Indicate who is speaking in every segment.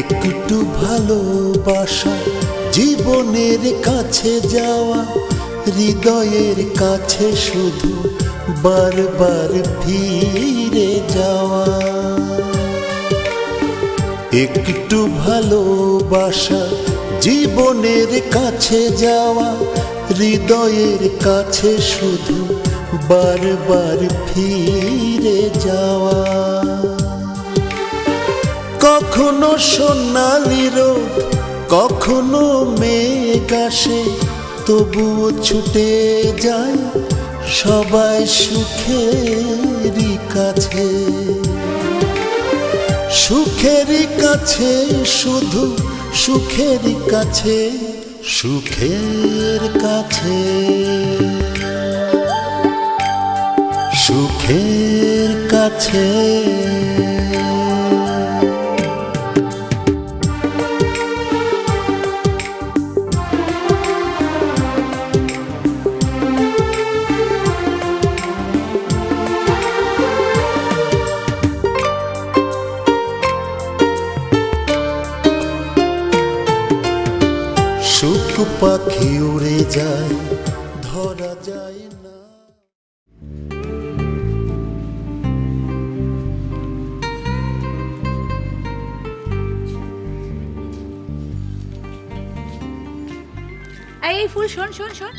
Speaker 1: একটু ভালোবাসা, জীবনের কাছে যাওয়া, হৃদয়ের কাছে শুধু বারবার ফিরে যাওয়া। একটু ভালোবাসা, জীবনের কাছে যাওয়া, হৃদয়ের কাছে শুধু বারবার ফিরে যাওয়া। কখনো সোনালি রোদ, কখনো মেঘ আসে, তবুও ছুটে যায় সবাই সুখেরই কাছে। সুখেরই কাছে, শুধু সুখেরই কাছে, সুখের কাছে, সুখের কাছে। সুখ পাখি উড়ে যায়, ধরা যায় না।
Speaker 2: এই ফুল, শোন শোন শোন,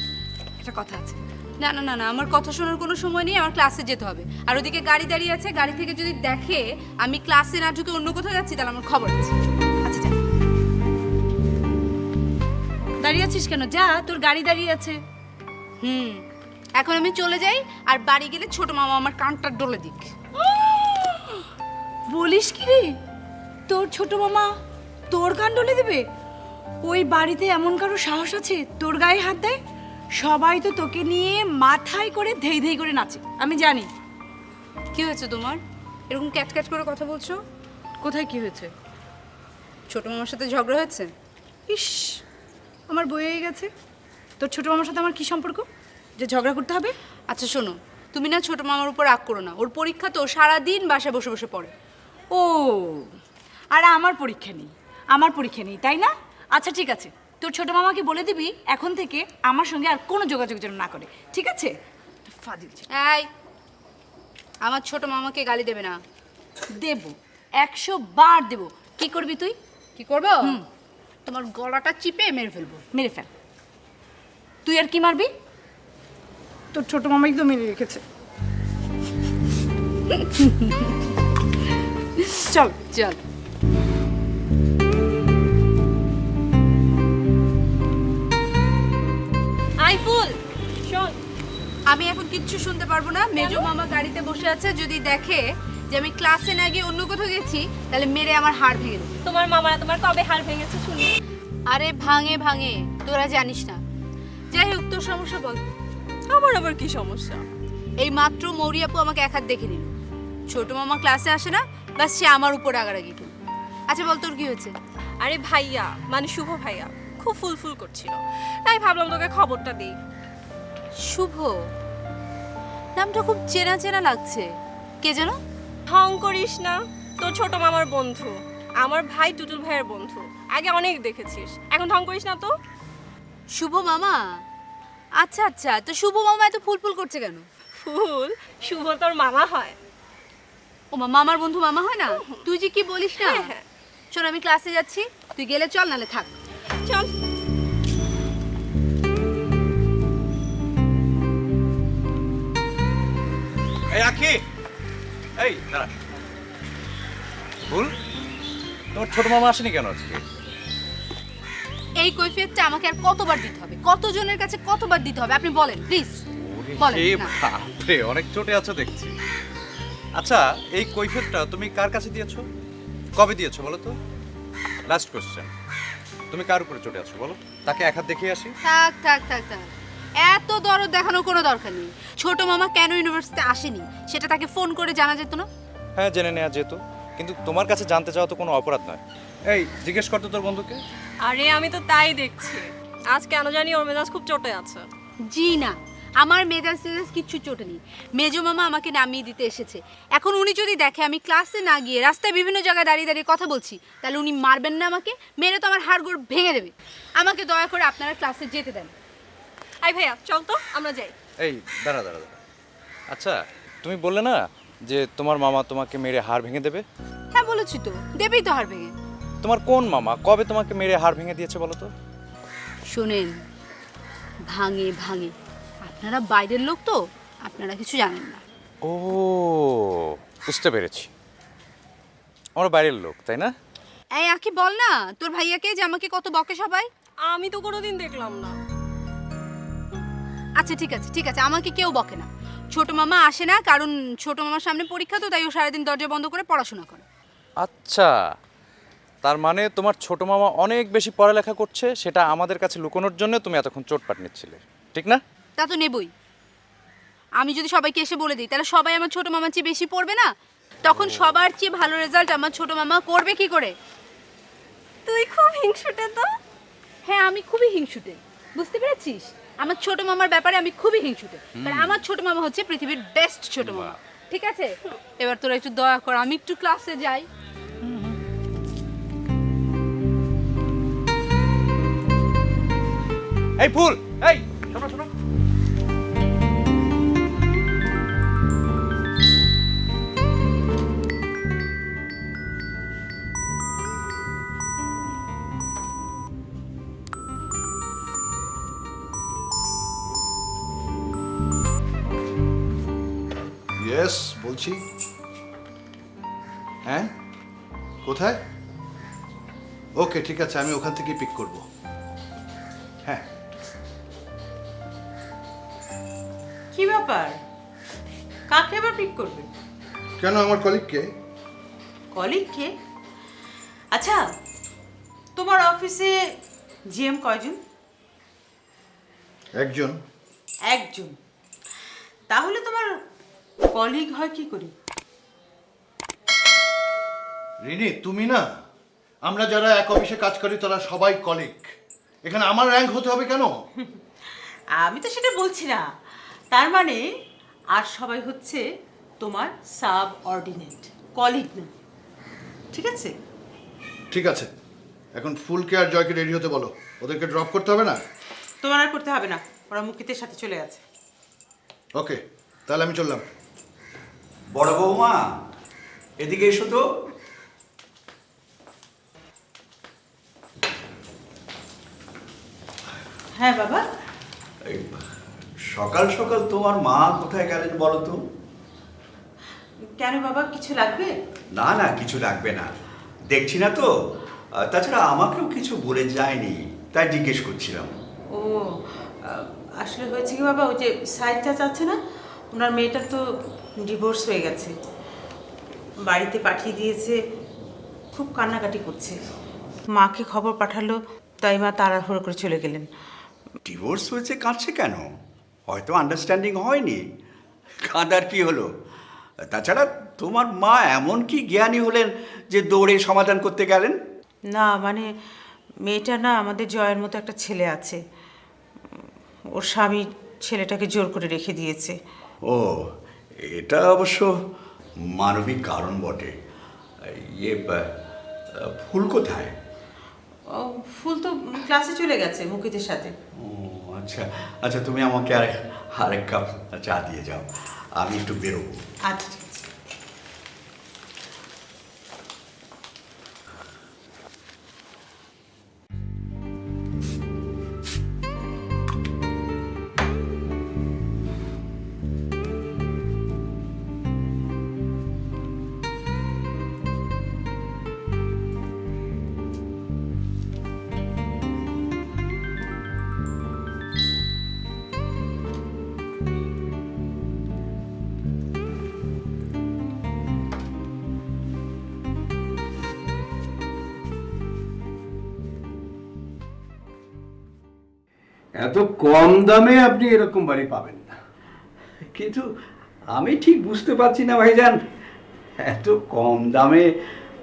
Speaker 2: একটা কথা আছে। না না না না, আমার কথা শোনার কোনো সময় নেই, আমার ক্লাসে যেতে হবে। আর ওদিকে গাড়ি দাঁড়িয়ে আছে, গাড়ি থেকে যদি দেখে আমি ক্লাসে না ঢুকে অন্য কোথাও যাচ্ছি, তাহলে আমার খবর আছে। আচ্ছা যা। দাঁড়িয়ে আছিস কেন? যা, তোর গাড়ি দাঁড়িয়ে আছে। এখন আমি চলে যাই, আর বাড়ি গেলে ছোট মামা আমার কানটা ডলে দিক। বলিস কি রে? তোর ছোট মামা তোর কান ডলে দেবে? ওই বাড়িতে এমন কারো সাহস আছে তোর গায়ে হাত দেয়? সবাই তো তোকে নিয়ে মাথায় করে ধেই ধেই করে নাচে, আমি জানি। কি হয়েছে তোমার? এরকম ক্যাট ক্যাট করে কথা বলছো? কোথায় কি হয়েছে? ছোট মামার সাথে ঝগড়া হয়েছে? ইস, আমার বই হয়ে গেছে। তোর ছোট মামার সাথে আমার কি সম্পর্ক যে ঝগড়া করতে হবে? আচ্ছা শোনো, তুমি না ছোট মামার উপর রাগ করো না। ওর পরীক্ষা তো, সারাদিন বাসায় বসে বসে পড়ে। ও, আর আমার পরীক্ষা নেই? আমার পরীক্ষা নেই তাই না? আচ্ছা ঠিক আছে, তোর ছোট মামাকে বলে দিবি এখন থেকে আমার সঙ্গে আর কোনো যোগাযোগ যেন না করে, ঠিক আছে? ফাজিল। এই, আমার ছোট মামাকে গালি দেবে না। দেব, 100 বার দেব। কি করবি তুই? কি করব? তোমার গলাটা চিপে মেরে ফেলবো। মেরে ফেল। তুই আর কি মারবি? তোর ছোট মামাই তো মেরে রেখেছে। চল চল। আইফুল শোন, আমি এখন কিচ্ছু শুনতে পারবো না। মেজো মামা গাড়িতে বসে আছে, যদি দেখে যে আমি ক্লাসে না গিয়ে অন্য কোথাও গেছি, তাহলে মেরে আমার হাড় ভেঙে দেবে।
Speaker 3: তোমার মামারা তোমার কবে হাড় ভেঙেছে শুনি?
Speaker 2: আরে ভাঙে ভাঙে, তোরা জানিস না। যাই হোক, তোর সমস্যা বল।
Speaker 3: আমার আবার কি সমস্যা?
Speaker 2: এই মাত্র মৌরি আপু আমাকে এক হাত দেখে নিল। ছোট মামা ক্লাসে আসে না, বাস সে আমার উপর রাগারাগি করে। আচ্ছা বল, তোর কি হয়েছে?
Speaker 3: আরে ভাইয়া, মানে শুভ ভাইয়া খুব ফুল করছিল, তাই ভাবলাম তোকে খবরটা দিই।
Speaker 2: শুভ নামটা খুব চেনা চেনা লাগছে, কে যেন?
Speaker 3: ঢং করিস না, তোর ছোট মামার বন্ধু, আমার ভাই টুটুল ভাইয়ের বন্ধু। আগে অনেক দেখেছিস, এখন ঢং করিস না তো।
Speaker 2: শুভ মামা? আচ্ছা আচ্ছা, তো শুভ মামা এত ফুল করছে কেন?
Speaker 3: ফুল? শুভ তোর মামা হয়?
Speaker 2: ও মামা আমার বন্ধু মামা হয় না? তুই যে কি বলিস না।
Speaker 3: হ্যাঁ।
Speaker 2: শোন, আমি ক্লাসে যাচ্ছি, তুই গেলে চল, নালে থাক।
Speaker 3: চল।
Speaker 4: এই আখি, এই দাঁড়া। ভুল, তোর ছোট মামা আসেনি কেন আজকে?
Speaker 2: এই কৈফিয়তটা আমাকে আর কতবার দিতে হবে? কতজনের কাছে কতবার দিতে হবে? আপনি বলেন প্লিজ, বলেন না।
Speaker 4: বাপরে, অনেক চটে আছো দেখছি। আচ্ছা, এই কৈফিয়তটা তুমি কার কাছে দিয়েছো? কবে দিয়েছো বলো তো? লাস্ট কোশ্চেন, তুমি কার উপরে চটে আছো বলো? তাকে এক হাত দেখিয়ে আসি।
Speaker 2: থাক থাক থাক থাক, এত দরদ দেখানোর কোনো দরকার নেই। ছোট মামা কেন ইউনিভার্সিটিতে আসেনি সেটা তাকে ফোন করে জানা যেত না?
Speaker 4: হ্যাঁ, জেনে নেওয়া যেত, কিন্তু তোমার কাছে জানতে চাওয়া তো কোনো অপরাধ নয়। এই জিজ্ঞেস করতো তোর বন্ধুকে।
Speaker 3: আরে আমি তো তাই দেখছি, আজ কেন জানি ওর মেজাজ খুব চটে আছে।
Speaker 2: জি না,
Speaker 5: আমার মেজাজ টেজাজ কিচ্ছু চোটে নেই। মেজো মামা আমাকে নামিয়ে দিতে এসেছে। এখন উনি যদি দেখে আমি ক্লাসে না গিয়ে রাস্তায় বিভিন্ন জায়গায় দাঁড়িয়ে দাঁড়িয়ে কথা বলছি, তাহলে উনি মারবেন না আমাকে, মেরে তো আমার হাড়গোড় ভেঙে দেবে। আমাকে দয়া করে আপনারা ক্লাসে যেতে দেন।
Speaker 3: আই ভাইয়া চল তো আমরা যাই।
Speaker 4: এই দাঁড়া। আচ্ছা তুমি বললে না যে তোমার মামা তোমাকে মেরে হাড় ভেঙে দেবে?
Speaker 5: হ্যাঁ বলেছি তো, দেবেই তো হাড় ভেঙে।
Speaker 4: তোমার কোন মামা কবে তোমাকে মেরে হাড় ভেঙে দিয়েছে বলো তো?
Speaker 5: শোনেন, ভাঙে ভাঙে, আপনারা বাইরের লোক তো, আপনারা কিছু জানেন না।
Speaker 4: ও বুঝতে পেরেছি, আমরা বাইরের লোক তাই না?
Speaker 5: এই আঁকি বল না তোর ভাইয়াকে যে আমাকে কত বকে সবাই।
Speaker 3: আমি তো কোনোদিন দেখলাম না।
Speaker 5: আচ্ছা ঠিক আছে, আমাকে কেউ বকে না। ছোট মামা আসে না, কারণ ছোট মামার সামনে পরীক্ষা, তো তাই ও সারাদিন দরজা বন্ধ করে পড়াশোনা করে।
Speaker 4: আচ্ছা, তার মানে তোমার ছোট মামা অনেক বেশি পড়ালেখা করছে, সেটা আমাদের কাছে লুকানোর জন্য তুমি এতক্ষণ চোটপাট নিচ্ছিলে, ঠিক না?
Speaker 5: তা তো নেবই। আমি যদি সবাইকে এসে বলে দিই তাহলে সবাই আমার ছোট মামার চেয়ে বেশি পড়বে না? তখন সবার চেয়ে ভালো রেজাল্ট আমার ছোট মামা করবে কি করে?
Speaker 3: তুই খুব হিংসুটে তো।
Speaker 5: হ্যাঁ আমি খুবই হিংসুটে, বুঝতে পেরেছিস? আমার ছোট মামার ব্যাপারে আমি খুবই হিংসুটে, কারণ আমার ছোট মামা হচ্ছে পৃথিবীর বেস্ট ছোট মামা। ঠিক আছে, এবার তোরা একটু দয়া কর, আমি একটু ক্লাসে যাই।
Speaker 4: এই ফুল, এই শোনো।
Speaker 1: ইয়েস বলছি। হ্যাঁ কোথায়? ওকে ঠিক আছে, আমি ওখান থেকে পিক করব। হ্যাঁ
Speaker 6: কি ব্যাপার, কাকে আবার পিক করবে?
Speaker 1: কেন, আমার কলিগকে।
Speaker 6: কলিগ কে? আচ্ছা, তোমার অফিসে জিএম কয়জন?
Speaker 1: একজন।
Speaker 6: একজন? তাহলে তোমার কলিগ হয় কি করে?
Speaker 1: রিনি তুমি না, আমরা যারা এক অফিসে কাজ করি তারা সবাই কলিগ। এখানে আমার র্যাঙ্ক হতে হবে কেন?
Speaker 6: আমি তো সেটা বলছি না, তার মানে আর সবাই হচ্ছে তোমার সাব অর্ডিনেট, কলিগ না। ঠিক আছে
Speaker 1: ঠিক আছে, এখন ফুলকে আর জয়কে রেডি হতে বলো, ওদেরকে ড্রপ করতে হবে না?
Speaker 6: তোমার আর করতে হবে না, ওরা মুক্তিদের সাথে চলে গেছে।
Speaker 1: ওকে তাহলে আমি চললাম।
Speaker 7: বড় বৌমা এদিকে এসো তো।
Speaker 6: হ্যাঁ বাবা।
Speaker 7: এই সকাল সকাল তোমার মা কোথায় গেলেন বলো তো?
Speaker 6: কেন বাবা, কিছু লাগবে?
Speaker 7: না না কিছু লাগবে না, দেখছি না তো। তাছাড়া আমাকেও কিছু বলে যায়নি, তাই জিজ্ঞেস করছিলাম।
Speaker 6: ও আসলে হয়েছে কি বাবা, ওই যে সাইড চাচা আছে না, ওনার মেয়েটার তো ডিভোর্স হয়ে গেছে, বাড়িতে পাঠিয়ে দিয়েছে, খুব কান্নাকাটি করছে। মাকে খবর পাঠালো, তাই মা তাড়াহুড়ো করে চলে গেলেন।
Speaker 7: ডিভোর্স হয়েছে, কাঁদছে কেন? হয়তো আন্ডারস্ট্যান্ডিং হয়নি, কাঁদার কি হলো? তাছাড়া তোমার মা এমন কি জ্ঞানী হলেন যে দৌড়ে সমাধান করতে গেলেন?
Speaker 6: না মানে মেয়েটা না, আমাদের জয়ের মতো একটা ছেলে আছে, ওর স্বামী ছেলেটাকে জোর করে রেখে দিয়েছে।
Speaker 7: ও, এটা অবশ্য মানবিক কারণ বটে। ইয়ে ফুল কোথায়?
Speaker 6: ও ফুল তো ক্লাসে চলে গেছে মুকিতের সাথে।
Speaker 7: ও আচ্ছা আচ্ছা, তুমি আমাকে আরেক কাপ চা দিয়ে যাও, আমি একটু বেরোবো।
Speaker 6: আচ্ছা ঠিক আছে।
Speaker 8: এত কম দামে আপনি এরকম বাড়ি পাবেন না।
Speaker 7: কিন্তু আমি ঠিক বুঝতে পারছি না ভাইজান, এত কম দামে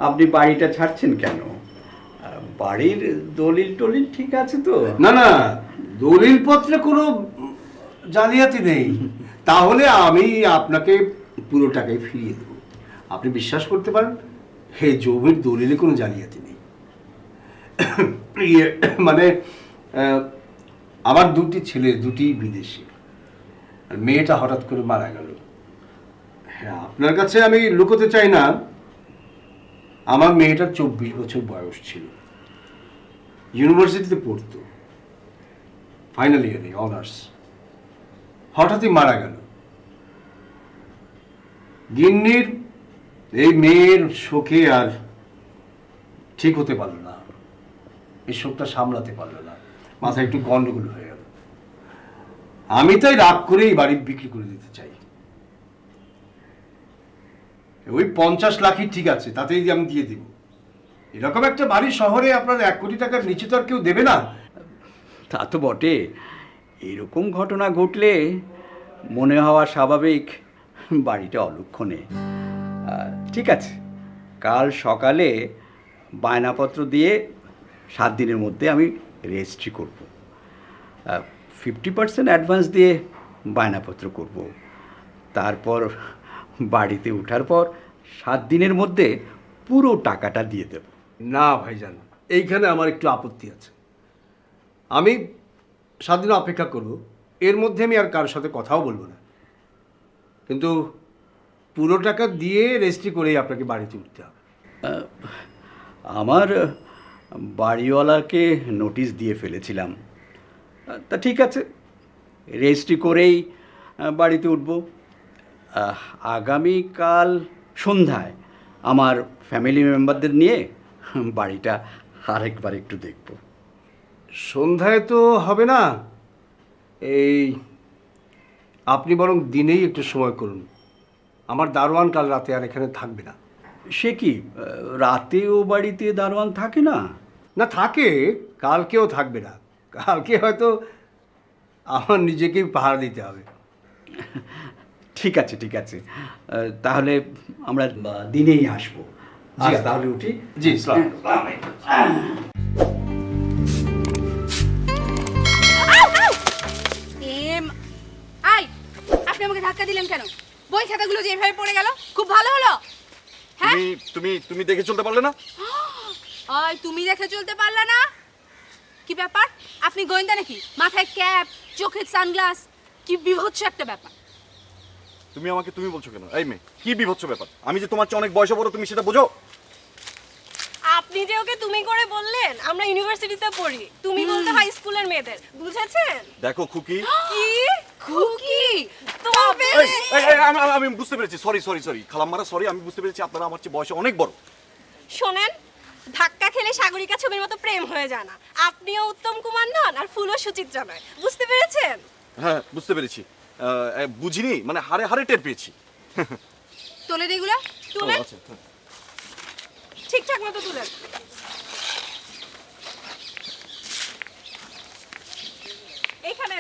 Speaker 7: আপনি বাড়িটা ছাড়ছেন কেন? বাড়ির দলিল টলিল ঠিক আছে তো?
Speaker 8: না না, দলিল পত্রে কোনো জালিয়াতি নেই। তাহলে আমি আপনাকে পুরো টাকাই ফিরিয়ে দেবো। আপনি বিশ্বাস করতে পারেন এই জমির দলিলে কোনো জালিয়াতি নেই। ইয়ে, মানে আমার দুটি ছেলে, দুটি বিদেশি, আর মেয়েটা হঠাৎ করে মারা গেল। হ্যাঁ, আপনার কাছে আমি লুকোতে চাই না, আমার মেয়েটার 24 বছর বয়স ছিল, ইউনিভার্সিটিতে পড়তো, ফাইনাল ইয়ারে অনার্স। হঠাৎই মারা গেল। গিন্নির এই মেয়ের শোকে আর ঠিক হতে পারল না, এই শোকটা সামলাতে পারল না, মাথায় একটু গন্ডগোল হয়ে গেল। আমি তাই রাগ করেই বাড়ি বিক্রি করে দিতে চাই। ওই 50 লাখই ঠিক আছে, তাতেই আমি দিয়ে দিব। এরকম একটা বাড়ি শহরে আপনার 1 কোটি টাকার নিচে তো আর কেউ দেবে না।
Speaker 7: তা তো বটে, এরকম ঘটনা ঘটলে মনে হওয়া স্বাভাবিক বাড়িটা অলক্ষণে। ঠিক আছে, কাল সকালে বায়নাপত্র দিয়ে 7 দিনের মধ্যে আমি রেজিস্ট্রি করব। 50% অ্যাডভান্স দিয়ে বায়নাপত্র করব। তারপর বাড়িতে ওঠার পর 7 দিনের মধ্যে পুরো টাকাটা দিয়ে দেব।
Speaker 8: না ভাইজান, এইখানে আমার একটু আপত্তি আছে। আমি 7 দিন অপেক্ষা করব, এর মধ্যে আমি আর কারোর সাথে কথাও বলবো না, কিন্তু পুরো টাকা দিয়ে রেজিস্ট্রি করেই আপনাকে বাড়িতে উঠতে হবে।
Speaker 7: আমার বাড়িওয়ালাকে নোটিশ দিয়ে ফেলেছিলাম। তা ঠিক আছে, রেজিস্ট্রি করেই বাড়িতে উঠব। আগামীকাল সন্ধ্যায় আমার ফ্যামিলি মেম্বারদের নিয়ে বাড়িটা আরেকবার একটু দেখব।
Speaker 8: সন্ধ্যায় তো হবে না, এই আপনি বরং দিনেই একটু সময় করুন। আমার দারোয়ান কাল রাতে আর এখানে থাকবে না।
Speaker 7: সে কি, রাতেও বাড়িতে দারোয়ান থাকে না?
Speaker 8: না থাকে, কালকেও থাকবে না। কালকে হয়তো আমার নিজেকেই পাহারা দিতে হবে।
Speaker 7: ঠিক আছে, ঠিক আছে, তাহলে আমরা দিনেই আসবো।
Speaker 8: জি,
Speaker 7: তাহলে উঠি।
Speaker 8: জি, সালাম।
Speaker 5: আই, আপনি আমাকে ধাক্কা দিলেন কেন? বই খাতাগুলো যে এভাবে পড়ে গেল, খুব ভালো হলো। হ্যাঁ,
Speaker 4: তুমি দেখে চলতে পারলে না?
Speaker 5: আই, তুমি দেখে চলতে পারলা না? কি ব্যাপার? আপনি গোয়েন্দা নাকি? মাথায় ক্যাপ, চোখে সানগ্লাস, কি বিভৎস একটা ব্যাপার।
Speaker 9: তুমি আমাকে তুমি বলছো কেন? এই মেয়ে, কি বিভৎস ব্যাপার? আমি যে তোমার চেয়ে অনেক বয়সে বড়, তুমি সেটা বোঝো?
Speaker 3: আপনি যে ওকে তুমি করে বললেন, আমরা ইউনিভার্সিটিতে পড়ি, তুমি বলতে হাই স্কুলের মেয়েদের, বুঝেছেন?
Speaker 9: দেখো খুকি,
Speaker 3: কি খুকি? তবে
Speaker 9: আমি বুঝতে পেরেছি। সরি খালাম্মারা, সরি, আমি বুঝতে পেরেছি আপনারা আমার চেয়ে বয়সে অনেক বড়।
Speaker 3: শোনেন, ধাক্কা খেলে সাগরিকা ছবির মতো প্রেম হয়ে যায় না। আপনিও উত্তম কুমার নন, আর ফুলও সুচিত্রা নয়, বুঝতে পেরেছেন?
Speaker 9: হ্যাঁ, বুঝতে পেরেছি। বুঝিনি, মানে হারে হারে টের পেয়েছি।
Speaker 5: তোলে এগুলো, তুলে
Speaker 9: আচ্ছা,
Speaker 3: ঠিকঠাক মতো তুলেন। এইখানে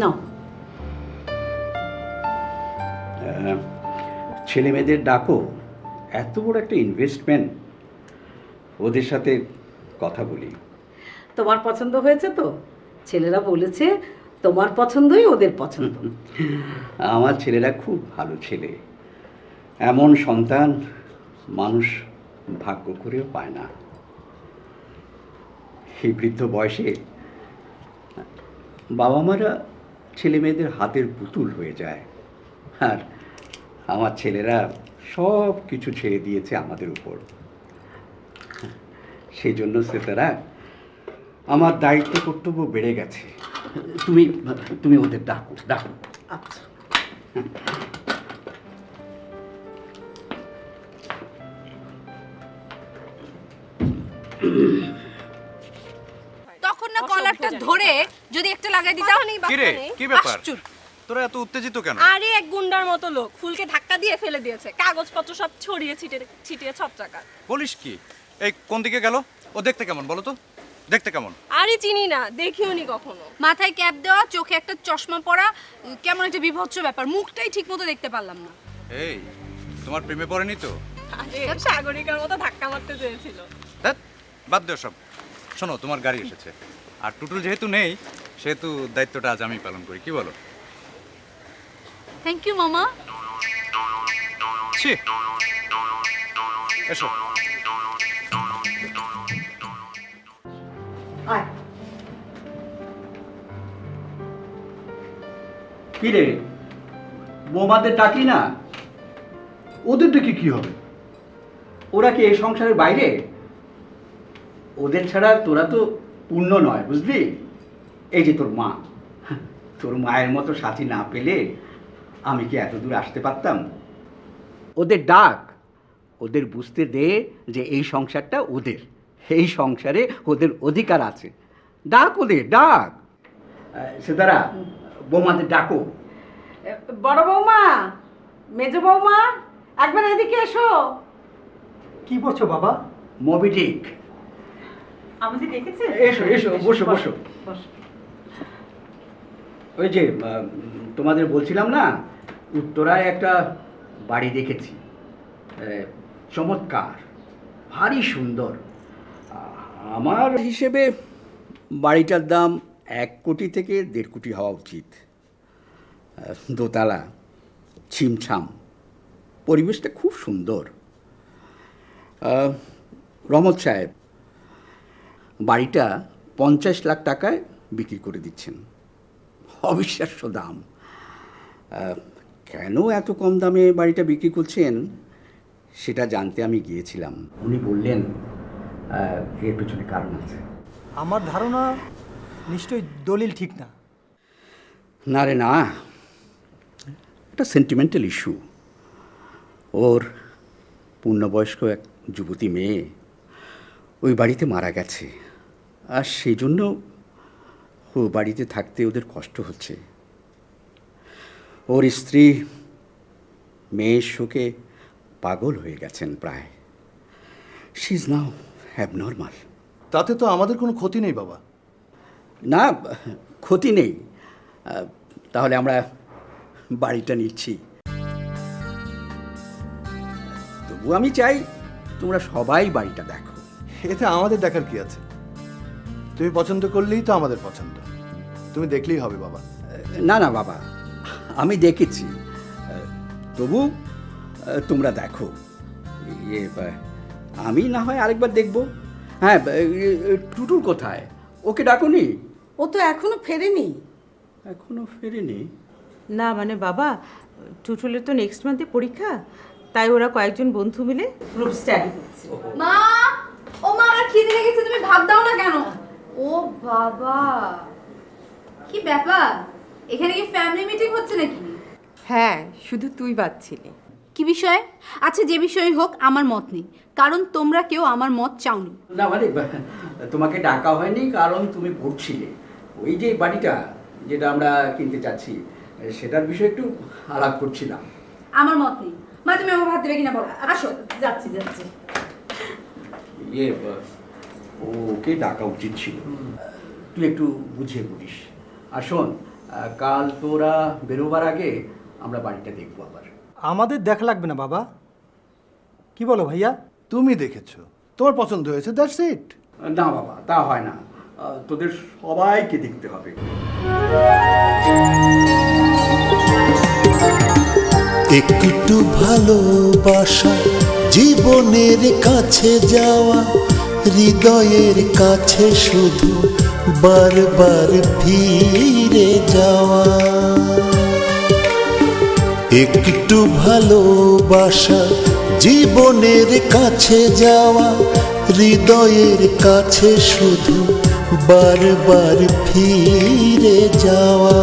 Speaker 6: নাও।
Speaker 7: ছেলে মেয়েদের ডাকো, এত বড় একটা ইনভেস্টমেন্ট, ওদের সাথে কথা বলি।
Speaker 10: তোমার পছন্দ হয়েছে তো? ছেলেরা বলেছে তোমার পছন্দই ওদের পছন্দ।
Speaker 7: আমার ছেলেরা খুব ভালো ছেলে, এমন সন্তান মানুষ ভাগ্য করেও পায় না। এই বৃদ্ধ বয়সে বাবা মারা ছেলে মেয়েদের হাতের পুতুল হয়ে যায়, আর আমার ছেলেরা সব কিছু ছেড়ে দিয়েছে আমাদের উপর। সেই জন্য সেতারা আমার দায়িত্ব কর্তব্য বেড়ে গেছে। তুমি ওদের ডাকো।
Speaker 10: আচ্ছা,
Speaker 5: তখন না কলারটা ধরে যদি একটা লাগাই দিতাম।
Speaker 3: মাথা নেই,
Speaker 4: কি রে,
Speaker 3: বাচ্চা নেই।
Speaker 4: কি ব্যাপার?
Speaker 5: আশ্চর্য।
Speaker 4: তোরা এত উত্তেজিত কেন?
Speaker 3: আরে এক গুন্ডার মতো লোক ফুলকে ধাক্কা দিয়ে ফেলে দিয়েছে, কাগজপত্র সব ছড়িয়ে ছিটিয়ে সব জায়গা।
Speaker 4: বলিস কি? এই কোন দিকে গেল? ও দেখতে কেমন বলো তো? দেখতে কেমন?
Speaker 3: আরে চিনি না, দেখিও নি কখনো।
Speaker 5: মাথায় ক্যাপ দেওয়া, চোখে একটা চশমা পরা, কেমন একটা বিভৎস ব্যাপার, মুখটাই ঠিক মতো দেখতে পারলাম না।
Speaker 4: এই তোমার প্রেমে পড়েনি তো?
Speaker 3: আরে সাগরিকার মতো ধাক্কা মারতে চেয়েছিল।
Speaker 4: ধ্যাৎ, বাদ দেও সব। শোনো, তোমার গাড়ি এসেছে, আর টুটুল যেহেতু নেই সেহেতু দায়িত্বটা আজ আমি পালন করি, কি বলো?
Speaker 5: থ্যাংক ইউ মামা।
Speaker 4: ছি, এসো।
Speaker 7: কি রে, বৌমাদের ডাকলি না?
Speaker 8: ওদের দেখে কি হবে?
Speaker 7: ওরা কি এই সংসারের বাইরে? ওদের ছাড়া তোরা তো পূর্ণ নয়, বুঝলি? এই যে তোর মা, তোর মায়ের মতো সাথী না পেলে আমি কি এত দূর আসতে পারতাম? ওদের ডাক, ওদের বুঝতে দে যে এই সংসারটা ওদের, এই সংসারে ওদের অধিকার আছে। ডাক ওদের, ডাক। সেতারা, বৌমাদের ডাকো।
Speaker 10: বড় বৌমা, মেজ বৌমা, একবার এদিকে এসো।
Speaker 8: কি করছো বাবা?
Speaker 7: মবি ডিক।
Speaker 6: আমাদের দেখেছে?
Speaker 7: এসো এসো, বসো বসো। ওই যে তোমাদের বলছিলাম না, উত্তরায় একটা বাড়ি দেখেছি, চমৎকার, ভারী সুন্দর। আমার হিসেবে বাড়িটার দাম 1 কোটি থেকে 1.5 কোটি হওয়া উচিত। দোতলা, ছিমছাম, পরিবেশটা খুব সুন্দর। রহমত সাহেব বাড়িটা 50 লাখ টাকায় বিক্রি করে দিচ্ছেন। অবিশ্বাস্য দাম। কেন এত কম দামে বাড়িটা বিক্রি করছেন সেটা জানতে আমি গিয়েছিলাম। উনি বললেন এর পেছনে কারণ আছে।
Speaker 11: আমার ধারণা নিশ্চয়ই দলিল ঠিক না।
Speaker 7: না রে না, এটা সেন্টিমেন্টাল ইস্যু। ওর পূর্ণবয়স্ক এক যুবতী মেয়ে ওই বাড়িতে মারা গেছে, আর সেই জন্য ও বাড়িতে থাকতে ওদের কষ্ট হচ্ছে। ওর স্ত্রী মেয়ের শোকে পাগল হয়ে গেছেন প্রায়। She is now abnormal.
Speaker 1: তাতে তো আমাদের কোনো ক্ষতি নেই বাবা।
Speaker 7: না, ক্ষতি নেই। তাহলে আমরা বাড়িটা নিচ্ছি। তবু আমি চাই তোমরা সবাই বাড়িটা দেখো।
Speaker 1: এতে আমাদের দেখার কি আছে? তুমি পছন্দ করলেই তো আমাদের পছন্দ, তুমি দেখলেই হবে বাবা।
Speaker 7: না না বাবা, আমি দেখেছি, তবু তোমরা দেখো। আমি না হয় আরেকবার দেখবো। হ্যাঁ, টুটুল কোথায়? ওকে ডাকোনি?
Speaker 10: ও তো এখনো ফেরেনি।
Speaker 7: এখনো ফেরেনি?
Speaker 6: না মানে বাবা, টুটুলের তো নেক্সট মান্থে পরীক্ষা, তাই ওরা কয়েকজন বন্ধু মিলে গ্রুপ স্টাডি করছে।
Speaker 5: মা, ও মা, আমার খিদে লেগেছে, তুমি ভাত দাও না কেন? ও বাবা, কি ব্যাপার? এখানে কি ফ্যামিলি মিটিং হচ্ছে নাকি?
Speaker 12: হ্যাঁ, শুধু তুই বাদ ছিলি।
Speaker 5: কি বিষয়ে? আচ্ছা, যে বিষয়ে হোক, আমার মত নেই, কারণ তোমরা কেউ আমার মত চাওনি।
Speaker 7: না মানে তোমাকে ডাকা হয়নি কারণ তুমি পড়ছিলে। ওই যে বাড়িটা যেটা আমরা কিনতে চাচ্ছি সেটার বিষয়ে একটু আলাপ করছিলাম।
Speaker 5: আমার মত নেই। মা, তুমি আমার ভাত দেবে কিনা বলো। আসো।
Speaker 10: যাচ্ছি যাচ্ছি।
Speaker 7: ওকে ডাকা উচিত ছিল। তুই একটু বুঝিয়ে বলিস। আর শোন, কাল তোরা বেরোবার আগে আমরা বাড়িটা দেখবো আবার।
Speaker 11: আমাদের দেখা লাগবে না বাবা, কি বলো ভাইয়া?
Speaker 1: তুমি দেখেছো, তোমার পছন্দ হয়েছে, দ্যাটস ইট।
Speaker 7: না বাবা, তা হয় না, তোদের সবাইকে দেখতে হবে।
Speaker 13: একটু ভালোবাসা, জীবনের কাছে যাওয়া, হৃদয়ের কাছে শুধু বারবার ফিরে যাওয়া। একটু ভালোবাসা, জীবনের কাছে যাওয়া, হৃদয়ের কাছে শুধু বারবার ফিরে যাওয়া।